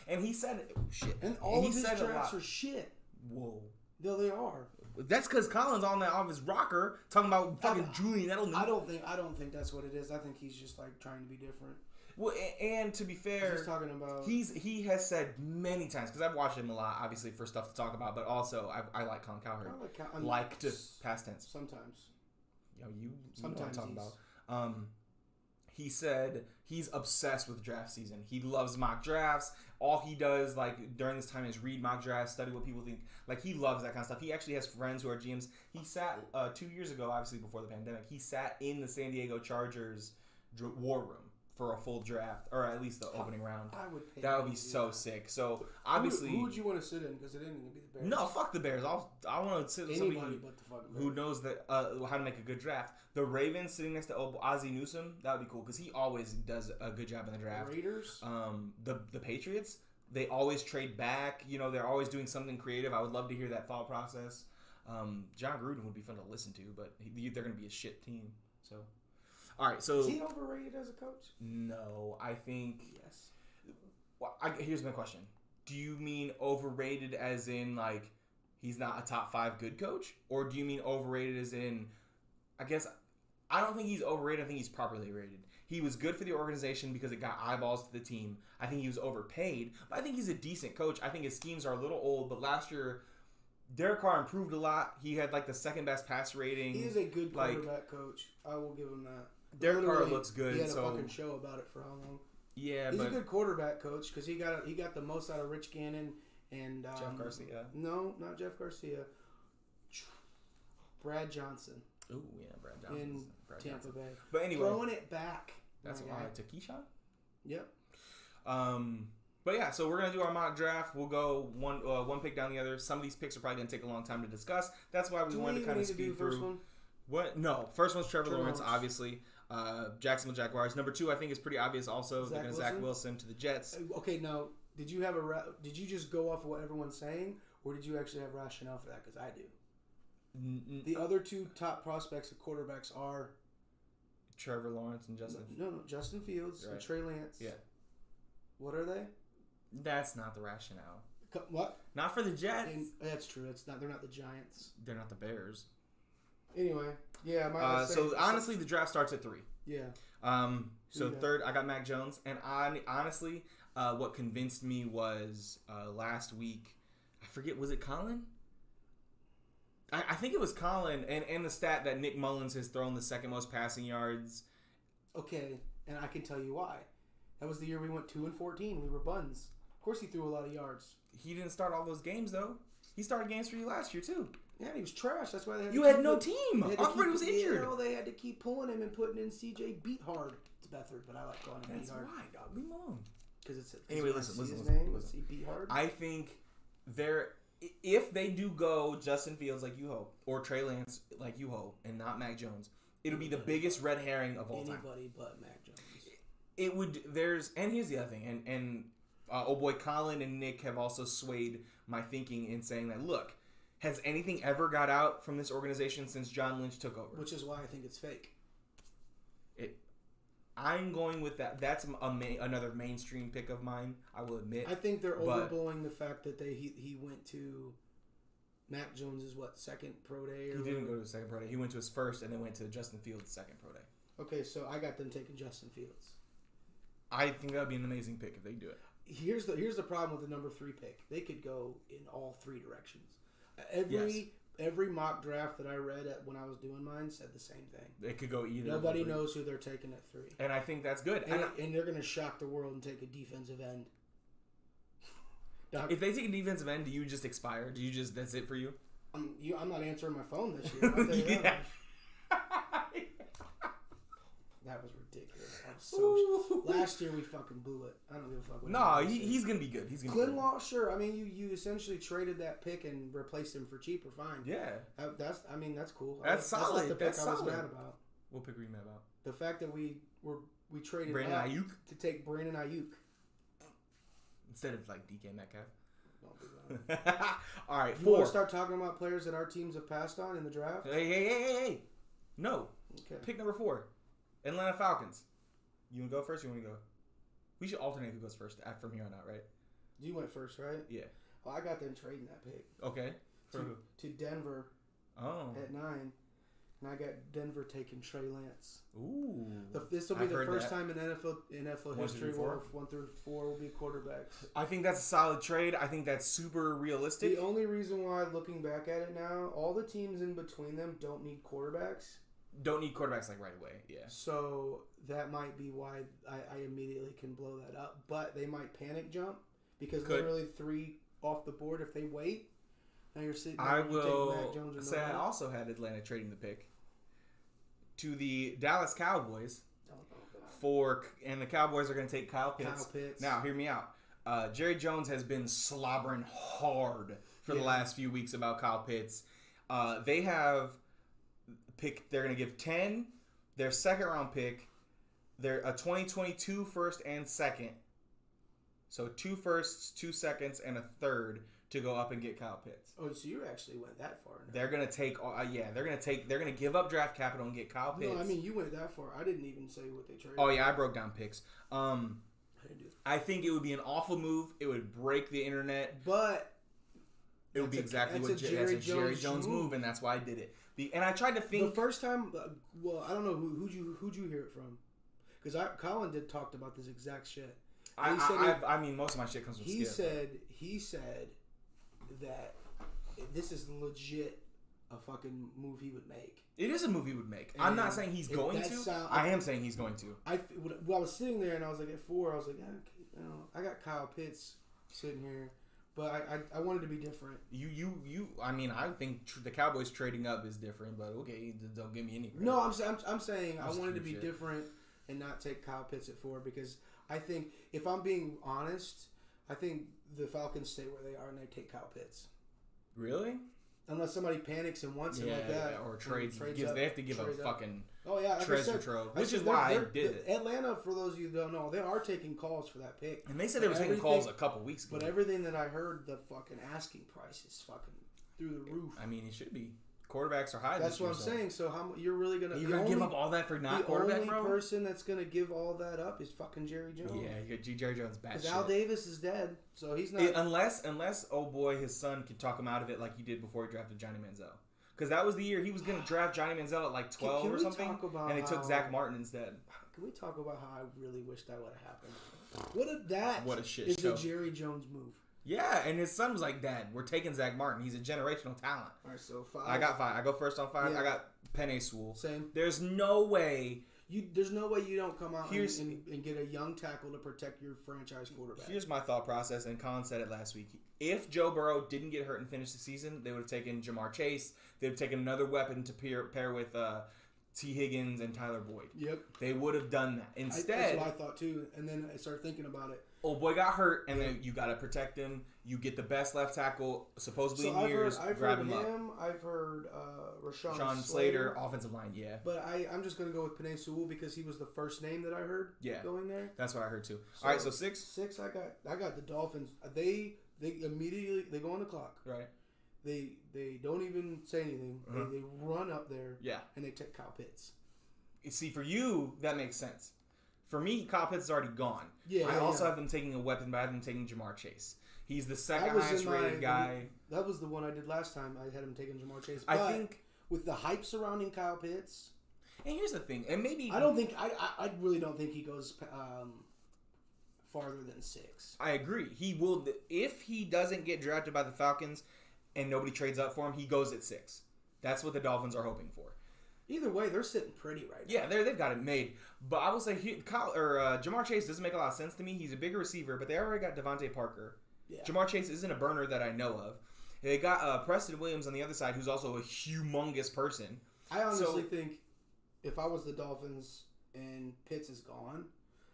And he said shit. And all of his drafts are shit. Whoa. No, they are. That's because Colin's on that off his rocker talking about fucking Julian Edelman. I don't think that's what it is. I think he's just like trying to be different. Well, and to be fair, he's talking about he has said many times, because I've watched him a lot, obviously for stuff to talk about, but also I like Colin Cowherd. Like to past tense. Sometimes. You sometimes know what I'm talking about. He said he's obsessed with draft season. He loves mock drafts. All he does like during this time is read mock drafts, study what people think. Like he loves that kind of stuff. He actually has friends who are GMs. He sat 2 years ago, obviously before the pandemic. He sat in the San Diego Chargers war room for a full draft, or at least the opening round. I would pay. That would be so sick. So obviously, who would you want to sit in? Because it ain't gonna be the Bears. No, fuck the Bears. I want to sit with somebody but the fucking who knows that how to make a good draft. The Ravens sitting next to Ozzie Newsome, that would be cool because he always does a good job in the draft. The Raiders, the Patriots, they always trade back. You know, they're always doing something creative. I would love to hear that thought process. John Gruden would be fun to listen to, but they're going to be a shit team. So. All right, so is he overrated as a coach? No, I think yes. Well, here's my question: do you mean overrated as in like he's not a top 5 good coach, or do you mean overrated as in? I guess I don't think he's overrated. I think he's properly rated. He was good for the organization because it got eyeballs to the team. I think he was overpaid, but I think he's a decent coach. I think his schemes are a little old, but last year Derek Carr improved a lot. He had like the second best pass rating. He is a good quarterback coach. I will give him that. Derek Carr looks good. He had a fucking show about it for how long? Yeah, he's a good quarterback coach because he got the most out of Rich Gannon and Jeff Garcia. No, not Jeff Garcia. Brad Johnson. Ooh, yeah, Brad Johnson. In Tampa Bay. But anyway, throwing it back. That's why to Keyshawn. Yep. But yeah, so we're gonna do our mock draft. We'll go one pick down the other. Some of these picks are probably gonna take a long time to discuss. That's why we wanted to kind of speed through. First one? What? No, first one's Trevor Lawrence, obviously. Jacksonville Jaguars. Number 2, I think, is pretty obvious. Also, they're gonna Zach Wilson to the Jets. Okay, now did you have did you just go off of what everyone's saying, or did you actually have rationale for that? Because I do. The other 2 top prospects of quarterbacks are Trevor Lawrence and Justin. No, Justin Fields and Trey Lance. Yeah. What are they? That's not the rationale. What? Not for the Jets. That's true. It's not. They're not the Giants. They're not the Bears. Anyway, yeah. So honestly, the draft starts at 3. Yeah. So third, I got Mac Jones, and honestly, what convinced me was last week. I forget, was it Colin? I think it was Colin, and the stat that Nick Mullins has thrown the second most passing yards. Okay, and I can tell you why. That was the year we went 2-14. We were buns. Of course, he threw a lot of yards. He didn't start all those games though. He started games for you last year too. Yeah, he was trash. That's why they had. You had no team. Everybody was injured. You know, they had to keep pulling him and putting in CJ Beathard. It's Beathard, but I like calling him Beathard. That's why, dog. Leave him alone. Because it's anyway. Listen. See Beathard. I think if they do go Justin Fields like you hope, or Trey Lance like you hope, and not Mac Jones, it'll be the biggest red herring of all time. Anybody but Mac Jones. It would. And here's the other thing, and boy, Colin and Nick have also swayed my thinking in saying that, look, has anything ever got out from this organization since John Lynch took over? Which is why I think it's fake. I'm going with that. That's another mainstream pick of mine, I will admit. I think they're overblowing the fact that he went to Mac Jones' second pro day? He didn't go to his second pro day. He went to his first and then went to Justin Fields' second pro day. Okay, so I got them taking Justin Fields. I think that would be an amazing pick if they do it. Here's the problem with the number 3 pick. They could go in all 3 directions. Every mock draft that I read when I was doing mine said the same thing. It could go either. Nobody knows who they're taking at 3. And I think that's good. And they're going to shock the world and take a defensive end. If they take a defensive end, do you just expire? Do you just, that's it for you? I'm not answering my phone this year. I'll tell you that. That was ridiculous. Last year we fucking blew it. I don't give a fuck. No, he's gonna be good. He's gonna. Clint Law, sure. I mean, you essentially traded that pick and replaced him for cheaper. Fine. Yeah. That's cool. That's solid. That's the pick I was mad about. What pick were you mad about? The fact that we traded Brandon Ayuk to take Brandon Ayuk instead of like DK Metcalf. Don't do that. All right, you want to start talking about players that our teams have passed on in the draft? Hey. No. Okay. Pick number 4. Atlanta Falcons. You want to go first or you want to go? We should alternate who goes first from here on out, right? You went first, right? Yeah. Well, I got them trading that pick. Okay. To Denver at 9. And I got Denver taking Trey Lance. Ooh. This will be the first time in NFL history where 1 through 4 will be quarterbacks. I think that's a solid trade. I think that's super realistic. The only reason why, looking back at it now, all the teams in between them don't need quarterbacks. Don't need quarterbacks like right away, yeah. So that might be why I immediately can blow that up. But they might panic jump because literally 3 off the board if they wait. Now you're sitting there. I will Mac Jones say I also had Atlanta trading the pick to the Dallas Cowboys and the Cowboys are going to take Kyle Pitts. Now, hear me out. Jerry Jones has been slobbering hard for the last few weeks about Kyle Pitts. They have they're going to give 10, their second round pick, their a 2022 first and second. So 2 firsts, 2 seconds, and a third to go up and get Kyle Pitts. Oh, so you actually went that far. They're going to take they're going to give up draft capital and get Kyle Pitts. No, I mean you went that far. I didn't even say what they traded. Oh yeah, I broke down picks. I didn't do that. I think it would be an awful move. It would break the internet. But it would be exactly what Jerry Jones move, and that's why I did it. And I tried to think the first time. Well, I don't know who'd you hear it from, because Colin talked about this exact shit. I mean, most of my shit comes from Skip. He said that this is legit a fucking move he would make. It is a move he would make. I'm not saying he's going to. I am saying he's going to. I was sitting there and I was like, at 4, I was like, I got Kyle Pitts sitting here But I wanted to be different. I mean, I think the Cowboys trading up is different, but okay, don't give me any credit. No, I'm saying I wanted to be different and not take Kyle Pitts at 4 because I think, if I'm being honest, I think the Falcons stay where they are and they take Kyle Pitts. Really? Unless somebody panics and wants him like that. Or trades they have to give a fucking treasure trove. Which is why I did it. Atlanta, for those of you who don't know, they are taking calls for that pick. And they said they were taking calls a couple weeks ago. But everything that I heard, the fucking asking price is fucking through the roof. I mean, it should be. Quarterbacks are high. That's what I'm saying. So how you're really gonna? You're gonna give up all that for not quarterback, bro? The only person that's gonna give all that up is fucking Jerry Jones. Yeah, you got Jerry Jones bad shit. Al Davis is dead, so he's not. Unless oh boy, his son can talk him out of it like he did before he drafted Johnny Manziel. Because that was the year he was gonna draft Johnny Manziel at like 12 or something, and they took Zach Martin instead. Can we talk about how I really wish that would have happened? What a shit is show. A Jerry Jones move. Yeah, and his son was like, Dad, we're taking Zach Martin. He's a generational talent. All right, so 5. I got 5. I go first on 5. Yeah. I got Penei Sewell. Same. There's no way you don't come out and get a young tackle to protect your franchise quarterback. Here's my thought process, and Colin said it last week. If Joe Burrow didn't get hurt and finish the season, they would have taken Jamar Chase. They would have taken another weapon to pair with T. Higgins and Tyler Boyd. Yep. They would have done that. Instead, that's what I thought too, and then I started thinking about it. Old boy got hurt, and then you got to protect him. You get the best left tackle, supposedly in years. I've heard him. I've heard Rashawn Slater, offensive line, yeah. But I'm just going to go with Penei Sewell because he was the first name that I heard going there. That's what I heard too. All right, so 6? 6, I got the Dolphins. They immediately, they go on the clock. Right. They don't even say anything. They run up there. Yeah. And they take Kyle Pitts. You see, for you, that makes sense. For me, Kyle Pitts is already gone. Yeah, I also have them taking a weapon, but I have them taking Jamar Chase. He's the second highest rated guy. That was the one I did last time. I had him taking Jamar Chase. But I think with the hype surrounding Kyle Pitts. And here's the thing, and maybe I really don't think he goes farther than 6. I agree. He will if he doesn't get drafted by the Falcons and nobody trades up for him. He goes at 6. That's what the Dolphins are hoping for. Either way, they're sitting pretty right now. Yeah, they've got it made. But I will say, Jamar Chase doesn't make a lot of sense to me. He's a bigger receiver, but they already got Devontae Parker. Yeah. Jamar Chase isn't a burner that I know of. They got Preston Williams on the other side, who's also a humongous person. I honestly think if I was the Dolphins and Pitts is gone,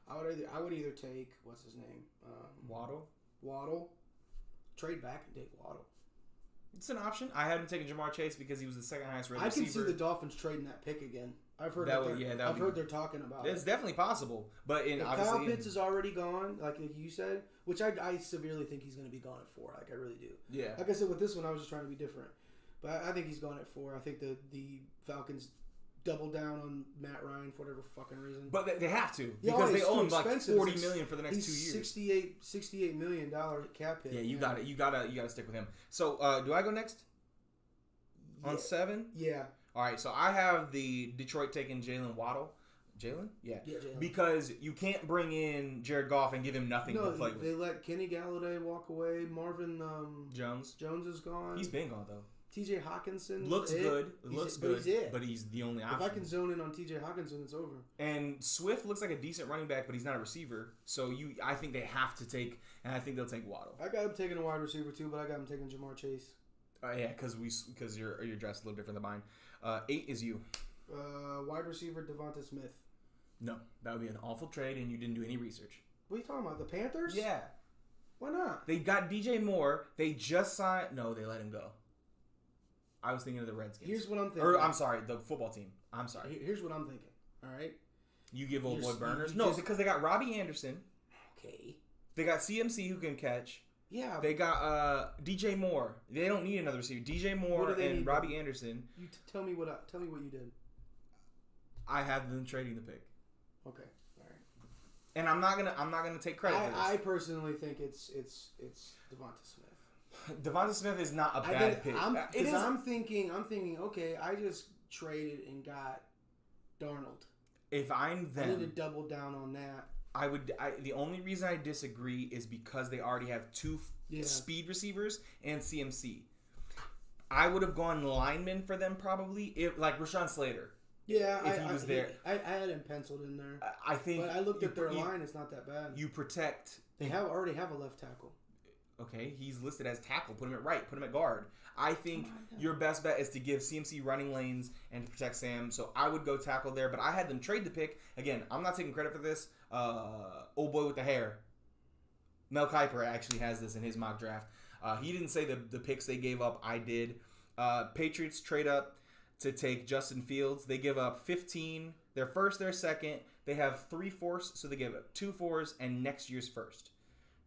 I would either take, what's his name? Waddle. Trade back and take Waddle. It's an option. I had him taking Jamar Chase because he was the second highest rated receiver. I can see the Dolphins trading that pick again. I've heard they're talking about it. It's definitely possible. But Kyle Pitts is already gone, like you said, which I severely think he's going to be gone at 4. Like, I really do. Yeah. Like I said, with this one, I was just trying to be different. But I think he's gone at 4. I think the Falcons double down on Matt Ryan for whatever fucking reason. But they have to because they owe him like $40 million for the next 2 years. $68 million cap hit. Yeah, you got it. You gotta stick with him. So do I go next? On 7? Yeah. All right. So I have the Detroit taking Jalen Waddle. Jalen? Yeah. Jalen. Because you can't bring in Jared Goff and give him nothing to play with. They let Kenny Galladay walk away. Marvin Jones is gone. He's been gone though. TJ Hawkinson looks good. But he's the only option. If I can zone in on TJ Hawkinson, it's over. And Swift looks like a decent running back, but he's not a receiver. So I think they have to take, and I think they'll take Waddle. I got him taking a wide receiver too, but I got him taking Jamar Chase. Yeah, because your draft's a little different than mine. 8 is you. Wide receiver Devonta Smith. No, that would be an awful trade, and you didn't do any research. What are you talking about? The Panthers? Yeah. Why not? They got DJ Moore. They just signed. No, they let him go. I was thinking of the Redskins. Here's what I'm thinking. Or I'm sorry, the football team. I'm sorry. Here's what I'm thinking. All right. You give old boy burners? No, because they got Robbie Anderson. Okay. They got CMC who can catch. Yeah. They got DJ Moore. They don't need another receiver. DJ Moore and Robbie Anderson. You tell me what you did. I have them trading the pick. Okay. All right. And I'm not gonna take credit for this. I personally think it's Devonta Smith. Devonta Smith is not a bad pick. I'm thinking, okay, I just traded and got Darnold. If I'm them, I need to double down on that. The only reason I disagree is because they already have 2 speed receivers and CMC. I would have gone lineman for them probably, like Rashawn Slater. Yeah, if he was there. I had him penciled in there. I think. But I looked at their line; it's not that bad. You protect. They already have a left tackle. Okay, he's listed as tackle. Put him at right. Put him at guard. I think your best bet is to give CMC running lanes and to protect Sam. So I would go tackle there. But I had them trade the pick. Again, I'm not taking credit for this. Old boy with the hair. Mel Kiper actually has this in his mock draft. He didn't say the picks they gave up. I did. Patriots trade up to take Justin Fields. They give up 15. Their first, their second. They have 3 fourths, so they give up 2 fours and next year's first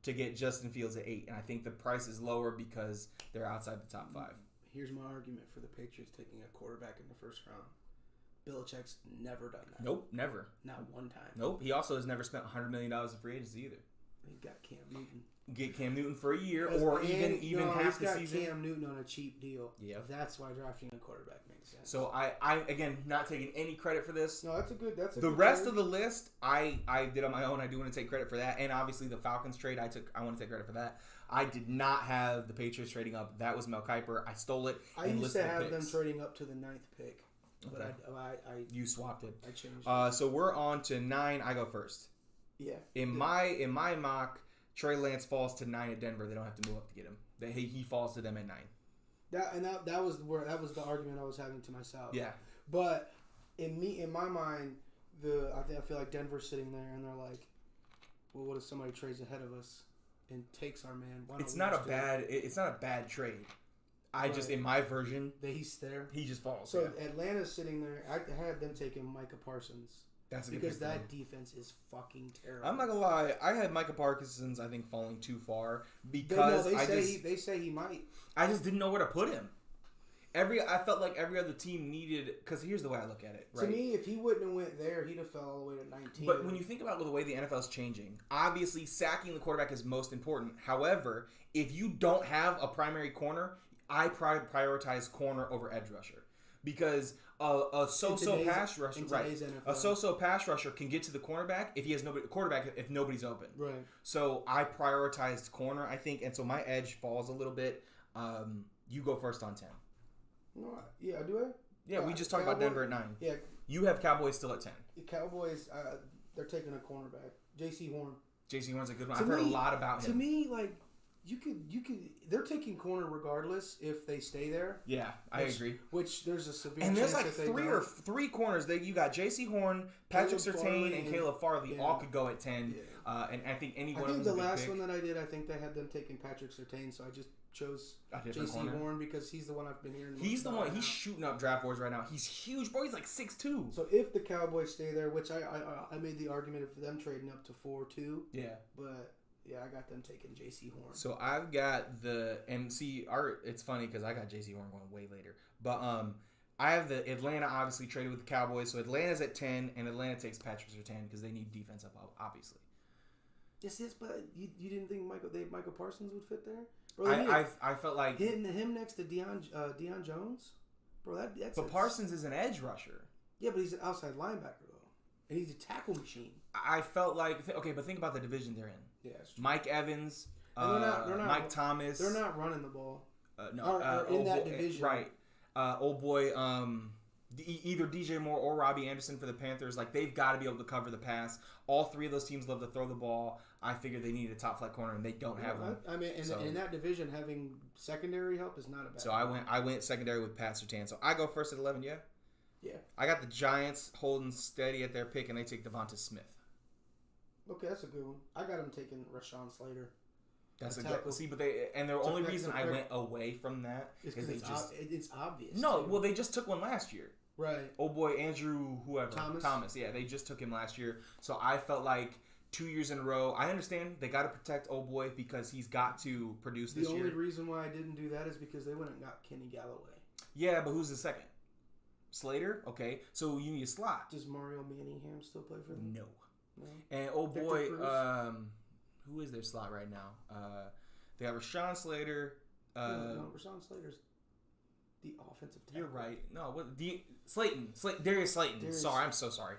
to get Justin Fields at 8. And I think the price is lower because they're outside the top 5. Here's my argument for the Patriots taking a quarterback in the first round. Belichick's never done that. Nope, never. Not one time. Nope. He also has never spent $100 million in free agency either. He got Cam Newton. Get Cam Newton for a year or even half the season. He's got Cam Newton on a cheap deal. Yeah. That's why drafting a quarterback makes sense. So I again, not taking any credit for this. No, that's a good The rest of the list, I did on my own. I do want to take credit for that. And obviously the Falcons trade, I want to take credit for that. I did not have the Patriots trading up. That was Mel Kiper. I stole it. I used to have them trading up to the 9th pick. Okay. But you swapped it. I changed it. So we're on to 9. I go first. Yeah. In my mock, Trey Lance falls to 9 at Denver. They don't have to move up to get him. He falls to them at 9. That was the argument I was having to myself. Yeah. But in my mind, I feel like Denver's sitting there and they're like, well, what if somebody trades ahead of us and takes our man? It's not a bad trade. Just in my version, he's there. He just falls. So Atlanta's sitting there. I had them taking Micah Parsons. That's a good because that defense is fucking terrible. I'm not gonna lie. I had Micah Parsons, I think, falling too far because they say he might. I just didn't know where to put him. I felt like every other team needed. Because here's the way I look at it. Right? To me, if he wouldn't have went there, he'd have fell all the way to 19. But when you think about the way the NFL is changing, obviously sacking the quarterback is most important. However, if you don't have a primary corner, I prioritize corner over edge rusher. Because a so-so pass rusher, a so-so pass rusher can get to the cornerback if he has if nobody's open. Right. So I prioritized corner, I think, and so my edge falls a little bit. You go first on 10. No, yeah, do I? Yeah, we just talked about Denver at 9. Yeah. You have Cowboys still at 10. The Cowboys, they're taking a cornerback, J.C. Horn. J.C. Horn's a good one. I've heard a lot about him. To me, like. You could. they're taking corner regardless if they stay there. Yeah, I agree. Which there's a severe and there's chance like three corners. You got J.C. Horn, Patrick Surtain, and Caleb Farley all could go at 10. Yeah. And I think any one of them. I think the last one that I did, I think they had them taking Patrick Surtain, so I just chose J.C. Horn because he's the one I've been hearing. He's the one. He's shooting up draft boards right now. He's huge, bro. He's like 6'2". So if the Cowboys stay there, which I made the argument for them trading up to 4-2. Yeah. But. Yeah, I got them taking J.C. Horn. So I've got it's funny because I got J.C. Horn going way later. But I have the Atlanta obviously traded with the Cowboys. So Atlanta's at 10, and Atlanta takes Patrick Surtain because they need defense up, obviously. Yes, but you didn't think Michael Parsons would fit there? Bro, I felt like... Him next to Deion Jones? Bro, that's... But Parsons is an edge rusher. Yeah, but he's an outside linebacker, though. And he's a tackle machine. I felt like... Okay, but think about the division they're in. Yeah, Mike Evans, Mike Thomas. They're not running the ball. In that division. Right. Old boy, either DJ Moore or Robbie Anderson for the Panthers. Like, they've got to be able to cover the pass. All 3 of those teams love to throw the ball. I figured they needed a top flight corner, and they don't have one. I mean, in that division, having secondary help is not a bad So I went secondary with Pat Surtain. So I go first at 11, yeah? Yeah. I got the Giants holding steady at their pick, and they take Devonta Smith. Okay, that's a good one. I got them taking Rashawn Slater. That's a good. See, but the only reason I went away from that is because it's obvious. No, well, they just took one last year. Right. Oh boy, Andrew, whoever Thomas. Yeah, they just took him last year. So I felt like 2 years in a row. I understand they got to protect old boy because he's got to produce this year. The only reason why I didn't do that is because they went and got Kenny Galloway. Yeah, but who's the second? Slater. Okay, so you need a slot. Does Mario Manningham still play for them? No. And old boy, who is their slot right now? They have Rashawn Slater. No, Rashawn Slater's the offensive tackle. You're right. No, Slayton. Darius Slayton. Sorry, I'm so sorry.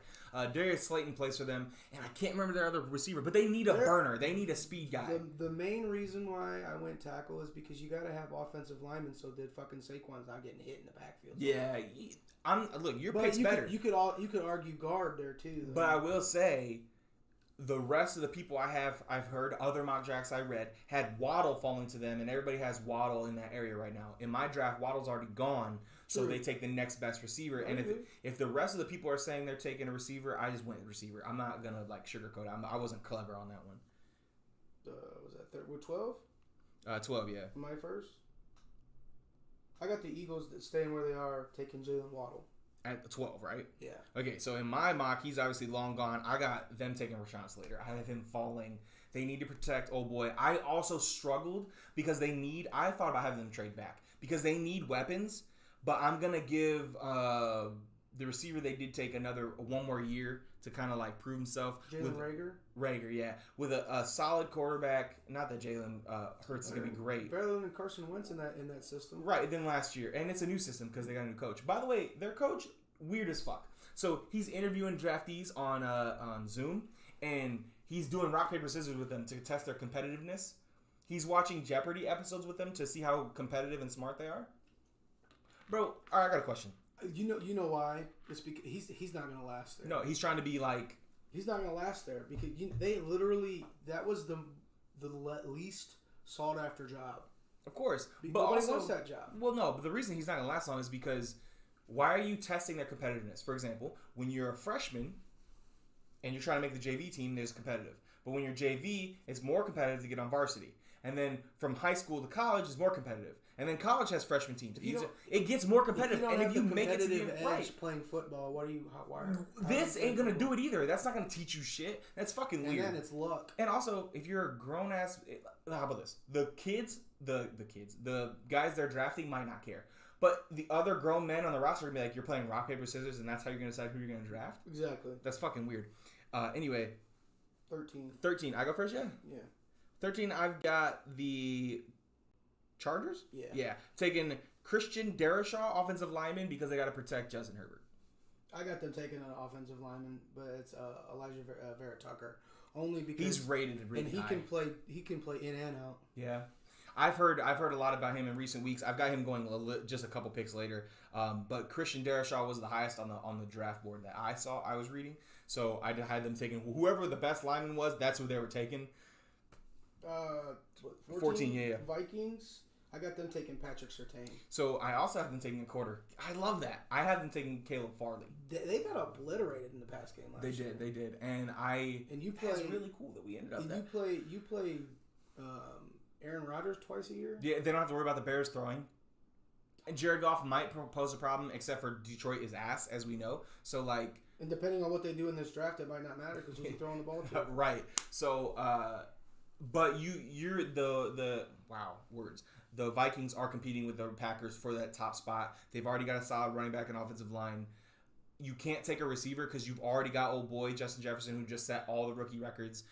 Darius Slayton plays for them, and I can't remember their other receiver, but they need a burner. They need a speed guy. The main reason why I went tackle is because you got to have offensive linemen so that fucking Saquon's not getting hit in the backfield. Yeah. Look, your pick's better. You could argue guard there too. Though. But I will say, the rest of the people I've heard, other mock drafts I read, had Waddle falling to them, and everybody has Waddle in that area right now. In my draft, Waddle's already gone, so they take the next best receiver. And if the rest of the people are saying they're taking a receiver, I just went receiver. I'm not gonna like sugarcoat it. I wasn't clever on that one. Was that third? With 12? 12, yeah. My first. I got the Eagles that staying where they are, taking Jalen Waddle. At 12, right? Yeah. Okay, so in my mock, he's obviously long gone. I got them taking Rashawn Slater. I have him falling. They need to protect old boy. I also struggled because I thought about having them trade back because they need weapons, but I'm going to give the receiver they did take one more year to kind of like prove himself. Jalen Reagor? Reagor, yeah. With a solid quarterback. Not that Jalen Hurts is going to be great. Better than Carson Wentz in that system. Right, than last year. And it's a new system because they got a new coach. By the way, their coach, weird as fuck. So he's interviewing draftees on Zoom, and he's doing rock, paper, scissors with them to test their competitiveness. He's watching Jeopardy episodes with them to see how competitive and smart they are. Bro, all right, I got a question. You know why? It's because he's not gonna last there. No, he's trying to be like. He's not gonna last there because they literally that was the least sought after job. Of course, but nobody also wants that job. Well, no, but the reason he's not gonna last long is because why are you testing their competitiveness? For example, when you're a freshman and you're trying to make the JV team, there's competitive. But when you're JV, it's more competitive to get on varsity. And then from high school to college is more competitive. And then college has freshman teams. It gets more competitive. And if you make it to the edge playing football, this ain't gonna do it either. That's not gonna teach you shit. That's fucking weird. And then it's luck. And also, if you're a grown ass, how about this? The guys they're drafting might not care. But the other grown men on the roster are gonna be like, you're playing rock, paper, scissors, and that's how you're gonna decide who you're gonna draft? Exactly. That's fucking weird. Anyway. 13. I go first, yeah? Yeah. 13, I've got the Chargers? Yeah. Yeah. Taking Christian Darrisaw, offensive lineman, because they got to protect Justin Herbert. I got them taking an offensive lineman, but it's Elijah Vera Tucker. Only because he's rated really high. He can play in and out. Yeah. I've heard a lot about him in recent weeks. I've got him going just a couple picks later. But Christian Darrisaw was the highest on the draft board that I was reading. So I had them taking whoever the best lineman was. That's who they were taking. 14, yeah. Vikings. I got them taking Patrick Surtain. So I also have them taking a quarter. I love that. I have them taking Caleb Farley. They got obliterated in the past game last year. They did. And you play. It's really cool that we ended up there. You play Aaron Rodgers twice a year? Yeah, they don't have to worry about the Bears throwing. And Jared Goff might pose a problem, except for Detroit is ass, as we know. So, like... And depending on what they do in this draft, it might not matter because who's throwing the ball to? Right. So, but you're the... Wow, words. The Vikings are competing with the Packers for that top spot. They've already got a solid running back and offensive line. You can't take a receiver because you've already got old boy Justin Jefferson who just set all the rookie records.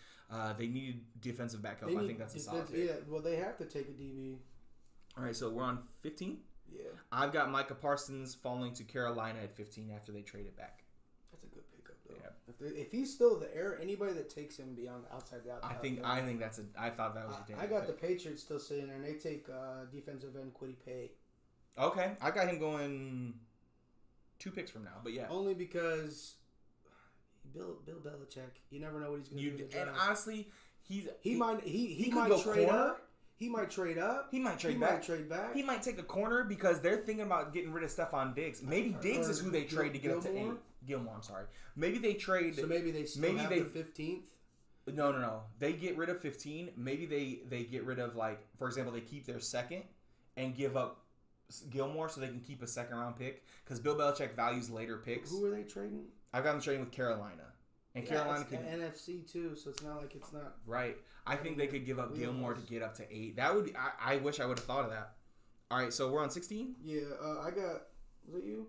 They need defensive backup. I think that's a solid pick. Yeah, well, they have to take a DB. All right, so we're on 15? Yeah. I've got Micah Parsons falling to Carolina at 15 after they trade it back. That's a good pickup, though. Yeah. If he's still there, anybody that takes him beyond outside the outside. I thought that was a damn I got pick. the Patriots still sitting there, and they take defensive end Kwity Paye. Okay, I got him going 2 picks from now, but yeah. Only because Bill Belichick, you never know what he's going to do. And honestly, he might trade up. He might trade up. He might trade back. He might take a corner because they're thinking about getting rid of Stephon Diggs. Maybe Diggs is who they trade to get up to 8. Gilmore, I'm sorry. Maybe they trade. So maybe they still have the 15th. No. They get rid of 15. Maybe they get rid of, like, for example, they keep their second and give up Gilmore so they can keep a second round pick because Bill Belichick values later picks. Who are they trading? I've got them trading with Carolina. And Carolina could NFC too, so it's not like it's not right. I think they could give up Gilmore to get up to 8. That would. I wish I would have thought of that. All right, so we're on 16. Yeah, I got. Was it you?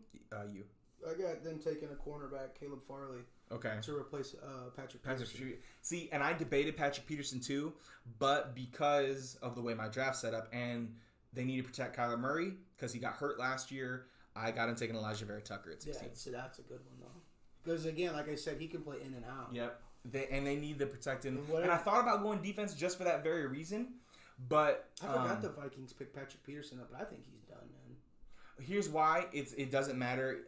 You. I got them taking a cornerback, Caleb Farley. Okay. To replace Patrick Peterson. See, and I debated Patrick Peterson too, but because of the way my draft set up, and they need to protect Kyler Murray because he got hurt last year, I got him taking Elijah Vera Tucker at 16. Yeah, so that's a good one though. Because again, like I said, he can play in and out. Yep. They need to protect him. And I thought about going defense just for that very reason, but I forgot the Vikings picked Patrick Peterson up, but I think he's done, man. Here's why it doesn't matter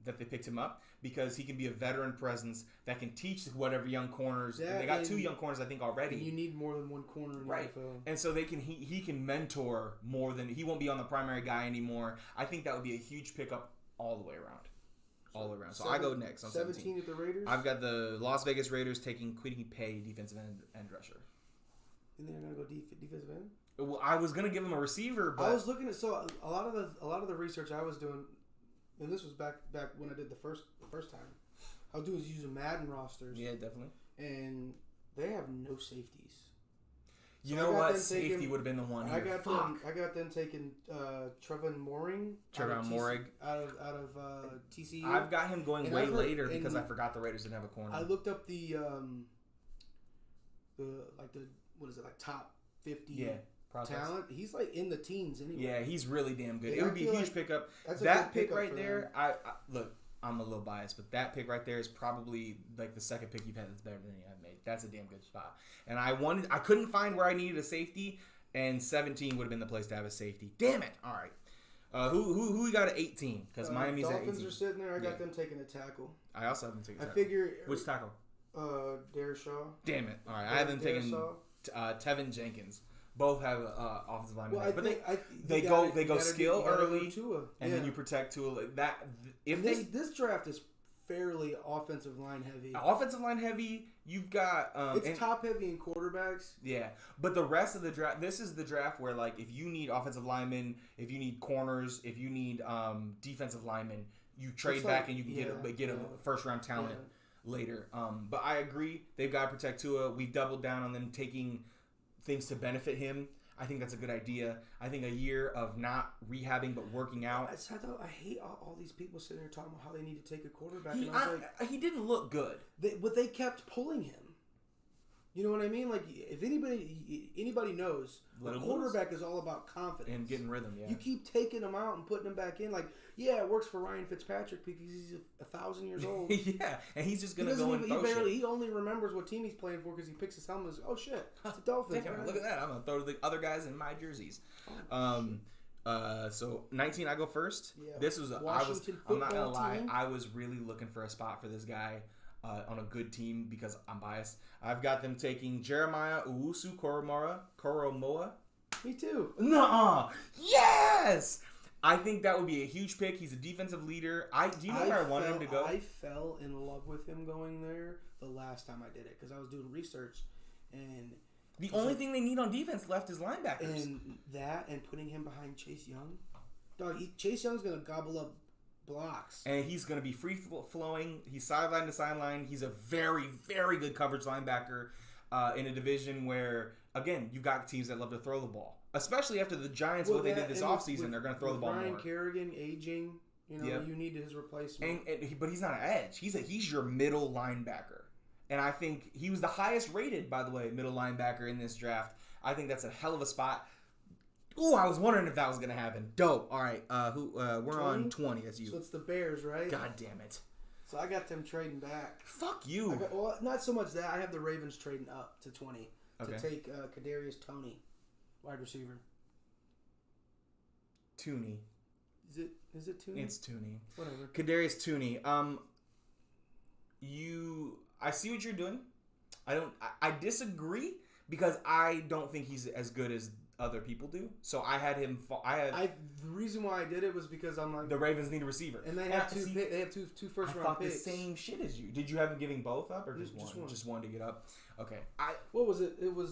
that they picked him up, because he can be a veteran presence that can teach whatever young corners. They got 2 young corners, I think, already. And you need more than one corner in the NFL. And so he can mentor more than he won't be on the primary guy anymore. I think that would be a huge pickup all the way around. So I go next on 17 at the Raiders. I've got the Las Vegas Raiders taking Kwity Paye, defensive end rusher. And they're gonna go defensive end. Well, I was gonna give him a receiver, but I was looking at a lot of the research I was doing, and this was back when I did the first time. I was doing using Madden rosters. Yeah, definitely. And they have no safeties. You know what? Safety would have been the one here. I got them taking Trevon Moehrig out of TCU. I've got him going way later because I forgot the Raiders didn't have a corner. I looked up the top 50 talent. He's like in the teens anyway. Yeah, he's really damn good. It would be a huge pickup. That pick right there, I look. I'm a little biased, but that pick right there is probably like the second pick you've had that's better than any I've made. That's a damn good spot. And I couldn't find where I needed a safety, and 17 would have been the place to have a safety. Damn it! All right, who we got at 18? Because Miami's at 18. Dolphins are sitting there. I got them taking a tackle. I also have them taking a tackle. I figure which tackle? Dare Shaw. Damn it! All right, I have them taking Tevin Jenkins. Both have offensive linemen, but they go skill early, and then you protect Tua. This draft is fairly offensive line heavy. Offensive line heavy. You've got it's top heavy in quarterbacks. Yeah, but the rest of the draft. This is the draft where like if you need offensive linemen, if you need corners, if you need defensive linemen, you trade back and you can get a first round talent later. But I agree, they've got to protect Tua. We've doubled down on them taking things to benefit him. I think that's a good idea. I think a year of not rehabbing but working out. I hate all these people sitting there talking about how they need to take a quarterback. He didn't look good. But they kept pulling him. You know what I mean? Like, if anybody knows, a quarterback is all about confidence. And getting rhythm, yeah. You keep taking him out and putting him back in. Like, yeah, it works for Ryan Fitzpatrick because he's 1,000 years old. Yeah, and he's just going to go and he only remembers what team he's playing for because he picks his helmet and says, oh, shit, it's the Dolphins. Look at that. I'm going to throw the other guys in my jerseys. So 19, I go first. Yeah. This was I'm not going to lie. I was really looking for a spot for this guy. On a good team because I'm biased. I've got them taking Jeremiah Owusu-Koramoah. Me too. Nuh-uh. Yes! I think that would be a huge pick. He's a defensive leader. Do you know where I wanted him to go? I fell in love with him going there the last time I did it because I was doing research. And the only thing they need on defense left is linebackers. And putting him behind Chase Young. Dog, Chase Young's going to gobble up blocks. And he's going to be free-flowing. He's sideline to sideline. He's a very, very good coverage linebacker in a division where, again, you've got teams that love to throw the ball. Especially after the Giants, what they did this offseason, they're going to throw the ball more. Ryan Kerrigan aging, you need his replacement. But he's not an edge. He's your middle linebacker. And I think he was the highest rated, by the way, middle linebacker in this draft. I think that's a hell of a spot. Ooh, I was wondering if that was gonna happen. Dope. All right, we're 20? On 20. That's you. So it's the Bears, right? God damn it. So I got them trading back. Fuck you. Not so much that. I have the Ravens trading up to 20 to take Kadarius Toney, wide receiver. Tooney. Is it Tooney? It's Tooney. Whatever. Kadarius Tooney. I see what you're doing. I disagree because I don't think he's as good as other people do. So I had him. The reason why I did it was because I'm like the Ravens need a receiver, and they have two first round picks. The same shit as you. Did you have him giving both up or just one? Just one to get up. Okay. What was it? It was